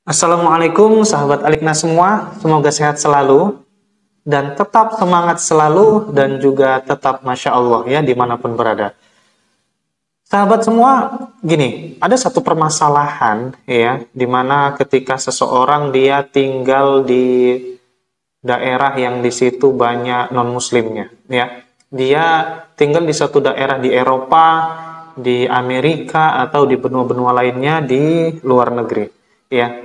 Assalamualaikum sahabat Alikna semua, semoga sehat selalu dan tetap semangat selalu dan juga tetap Masya Allah ya dimanapun berada. Sahabat semua, gini, ada satu permasalahan ya, dimana ketika seseorang dia tinggal di daerah yang di situ banyak non-muslimnya ya. Dia tinggal di satu daerah di Eropa, di Amerika atau di benua-benua lainnya di luar negeri ya,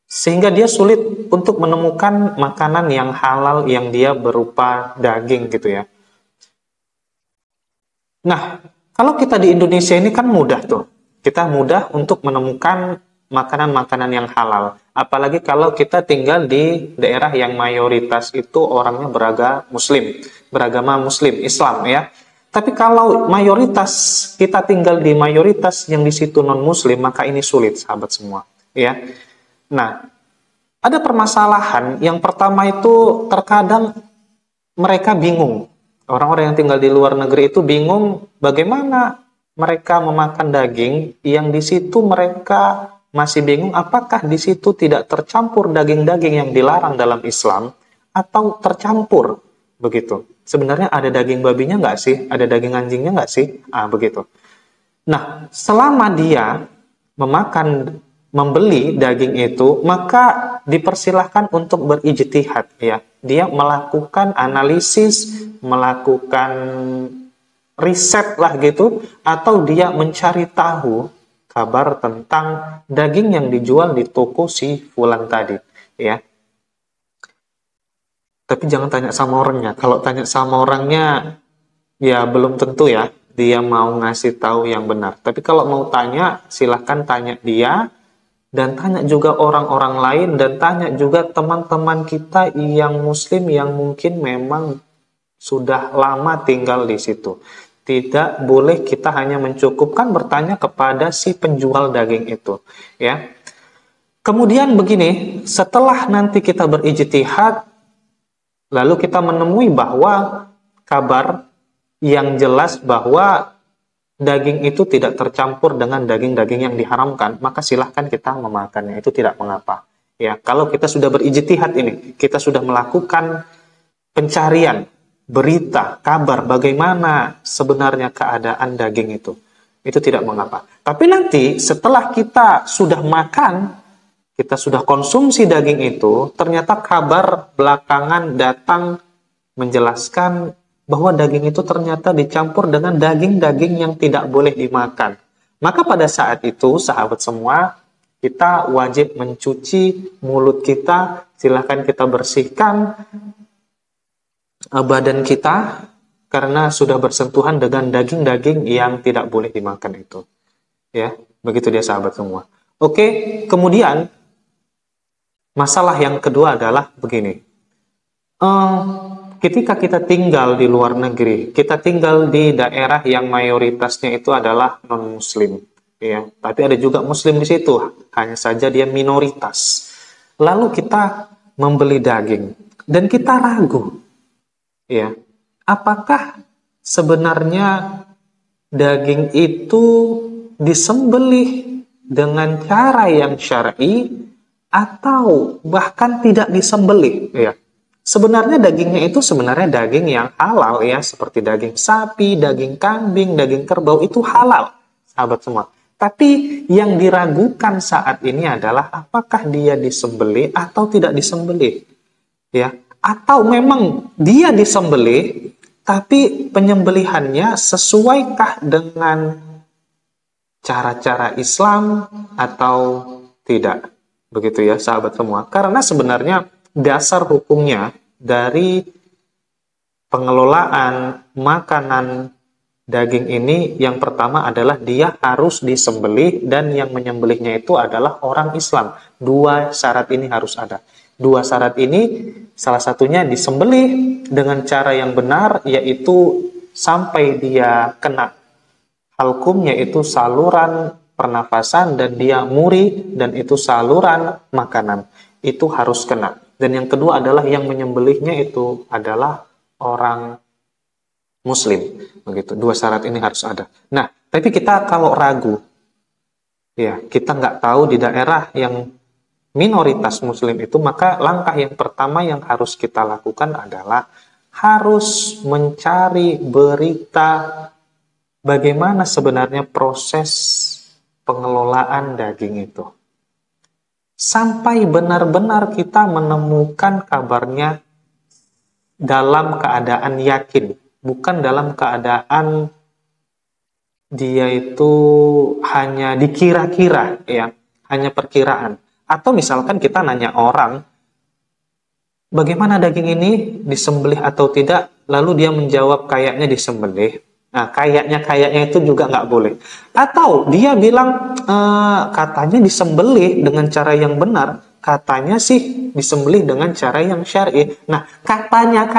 sehingga dia sulit untuk menemukan makanan yang halal yang dia berupa daging gitu ya. Nah, kalau kita di Indonesia ini kan mudah tuh. Kita mudah untuk menemukan makanan-makanan yang halal. Apalagi kalau kita tinggal di daerah yang mayoritas itu orangnya beragama muslim, Islam ya. Tapi kalau mayoritas kita tinggal di mayoritas yang di situ non-muslim, maka ini sulit sahabat semua ya. Nah, ada permasalahan. Yang pertama itu terkadang mereka bingung. Orang-orang yang tinggal di luar negeri itu bingung bagaimana mereka memakan daging yang di situ mereka masih bingung apakah di situ tidak tercampur daging-daging yang dilarang dalam Islam atau tercampur begitu. Sebenarnya ada daging babinya nggak sih? Ada daging anjingnya nggak sih? Begitu. Nah, selama dia membeli daging itu, maka dipersilahkan untuk berijtihad ya. Dia melakukan analisis, melakukan riset lah gitu, atau dia mencari tahu kabar tentang daging yang dijual di toko si fulan tadi ya. Tapi jangan tanya sama orangnya. Kalau tanya sama orangnya ya belum tentu ya dia mau ngasih tahu yang benar. Tapi kalau mau tanya, silahkan tanya dia, dan tanya juga orang-orang lain, dan tanya juga teman-teman kita yang muslim yang mungkin memang sudah lama tinggal di situ. Tidak boleh kita hanya mencukupkan bertanya kepada si penjual daging itu ya. Kemudian begini, setelah nanti kita berijtihad, lalu kita menemui bahwa kabar yang jelas bahwa daging itu tidak tercampur dengan daging-daging yang diharamkan, maka silahkan kita memakannya, itu tidak mengapa ya. Kalau kita sudah berijtihad ini, kita sudah melakukan pencarian berita, kabar bagaimana sebenarnya keadaan daging itu tidak mengapa. Tapi nanti setelah kita sudah makan, kita sudah konsumsi daging itu, ternyata kabar belakangan datang menjelaskan bahwa daging itu ternyata dicampur dengan daging-daging yang tidak boleh dimakan. Maka pada saat itu, sahabat semua, kita wajib mencuci mulut kita, silahkan kita bersihkan badan kita, karena sudah bersentuhan dengan daging-daging yang tidak boleh dimakan itu. Ya, begitu dia sahabat semua. Oke, kemudian masalah yang kedua adalah begini. Ketika kita tinggal di luar negeri, kita tinggal di daerah yang mayoritasnya itu adalah non-muslim, ya. Tapi ada juga muslim di situ, hanya saja dia minoritas. Lalu kita membeli daging dan kita ragu, ya, apakah sebenarnya daging itu disembelih dengan cara yang syar'i atau bahkan tidak disembelih, ya. Sebenarnya dagingnya itu sebenarnya daging yang halal ya, seperti daging sapi, daging kambing, daging kerbau itu halal, sahabat semua. Tapi yang diragukan saat ini adalah apakah dia disembelih atau tidak disembelih, ya? Atau memang dia disembelih, tapi penyembelihannya sesuaikah dengan cara-cara Islam atau tidak? Begitu ya, sahabat semua. Karena sebenarnya dasar hukumnya dari pengelolaan makanan daging ini, yang pertama adalah dia harus disembelih, dan yang menyembelihnya itu adalah orang Islam. Dua syarat ini harus ada. Dua syarat ini salah satunya disembelih dengan cara yang benar, yaitu sampai dia kena halkum, yaitu saluran pernafasan, dan dia muri, dan itu saluran makanan. Itu harus kena. Dan yang kedua adalah yang menyembelihnya itu adalah orang muslim. Begitu. Dua syarat ini harus ada. Nah, tapi kita kalau ragu, ya, kita nggak tahu di daerah yang minoritas muslim itu, maka langkah yang pertama yang harus kita lakukan adalah harus mencari berita bagaimana sebenarnya proses pengelolaan daging itu. Sampai benar-benar kita menemukan kabarnya dalam keadaan yakin, bukan dalam keadaan dia itu hanya dikira-kira, ya, hanya perkiraan. Atau misalkan kita nanya orang, bagaimana daging ini, disembelih atau tidak, lalu dia menjawab kayaknya disembelih. Nah, kayaknya itu juga nggak boleh. Atau dia bilang katanya disembelih dengan cara yang benar, katanya sih disembelih dengan cara yang syar'i. Nah, katanya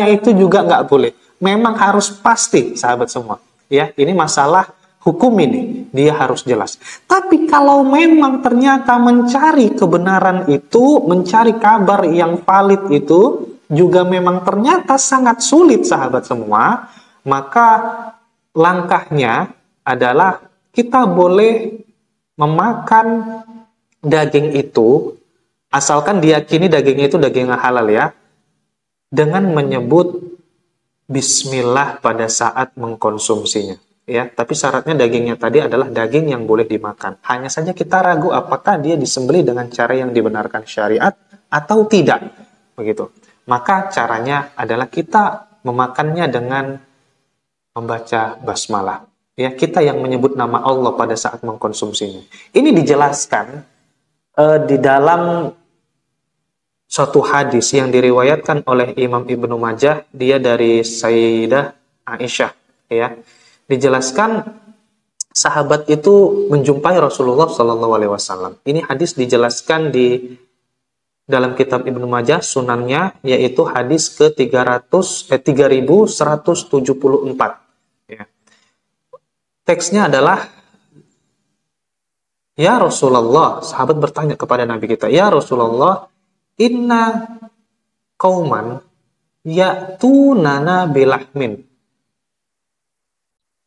itu juga nggak boleh. Memang harus pasti, sahabat semua. Ya, ini masalah hukum ini, dia harus jelas. Tapi kalau memang ternyata mencari kebenaran itu, mencari kabar yang valid itu, juga memang ternyata sangat sulit, sahabat semua, maka langkahnya adalah kita boleh memakan daging itu, asalkan diyakini dagingnya itu daging yang halal, ya, dengan menyebut bismillah pada saat mengkonsumsinya. Ya, tapi syaratnya dagingnya tadi adalah daging yang boleh dimakan. Hanya saja kita ragu apakah dia disembelih dengan cara yang dibenarkan syariat atau tidak. Begitu. Maka caranya adalah kita memakannya dengan membaca basmalah. Ya, kita yang menyebut nama Allah pada saat mengkonsumsinya. Ini dijelaskan di dalam suatu hadis yang diriwayatkan oleh Imam Ibnu Majah, dia dari Sayyidah Aisyah, ya. Dijelaskan sahabat itu menjumpai Rasulullah SAW. Ini hadis dijelaskan di dalam kitab Ibnu Majah sunannya, yaitu hadis ke 3174. Ya. Teksnya adalah, ya Rasulullah, sahabat bertanya kepada Nabi kita, ya Rasulullah, inna qauman ya'tunana bilahmin.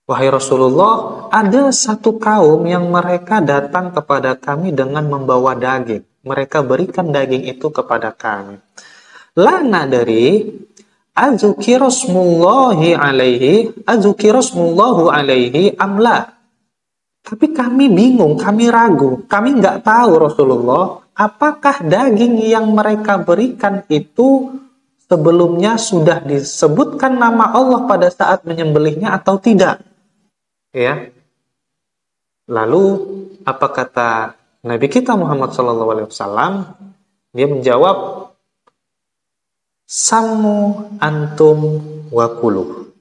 Wahai Rasulullah, ada satu kaum yang mereka datang kepada kami dengan membawa daging. Mereka berikan daging itu kepada kami. Lana dari azukirasmullahi alaihi amla. Tapi kami bingung, kami ragu, kami nggak tahu Rasulullah, apakah daging yang mereka berikan itu sebelumnya sudah disebutkan nama Allah pada saat menyembelihnya atau tidak. Ya. Lalu apa kata Nabi kita Muhammad SAW? Dia menjawab, Sammu antum wakulu.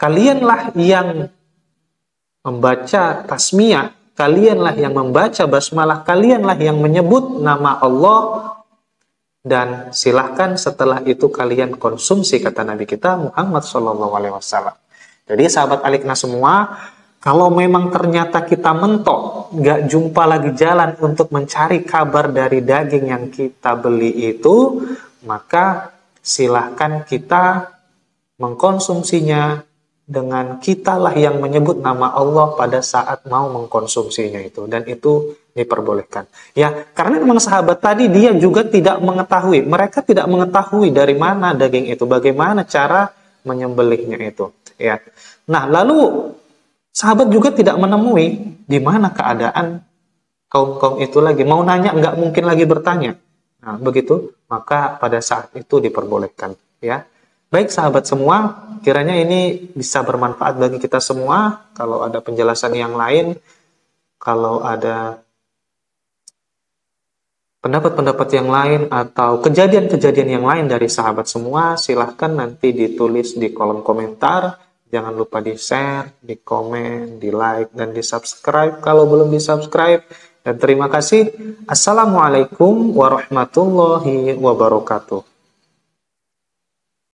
Kalianlah yang membaca tasmiyah, kalianlah yang membaca basmalah, kalianlah yang menyebut nama Allah, dan silahkan setelah itu kalian konsumsi, kata Nabi kita Muhammad SAW. Jadi sahabat Alikna semua, kalau memang ternyata kita mentok, nggak jumpa lagi jalan untuk mencari kabar dari daging yang kita beli itu, maka silahkan kita mengkonsumsinya dengan kitalah yang menyebut nama Allah pada saat mau mengkonsumsinya itu. Dan itu diperbolehkan. Ya, karena memang sahabat tadi dia juga tidak mengetahui. Mereka tidak mengetahui dari mana daging itu, bagaimana cara menyembelihnya itu. Ya. Nah, lalu sahabat juga tidak menemui di mana keadaan kaum-kaum itu lagi. Mau nanya, nggak mungkin lagi bertanya. Nah, begitu, maka pada saat itu diperbolehkan. Ya, baik sahabat semua, kiranya ini bisa bermanfaat bagi kita semua. Kalau ada penjelasan yang lain, kalau ada pendapat-pendapat yang lain atau kejadian-kejadian yang lain dari sahabat semua, silahkan nanti ditulis di kolom komentar. Jangan lupa di-share, di-komen, di-like, dan di-subscribe kalau belum di-subscribe. Dan terima kasih. Assalamualaikum warahmatullahi wabarakatuh.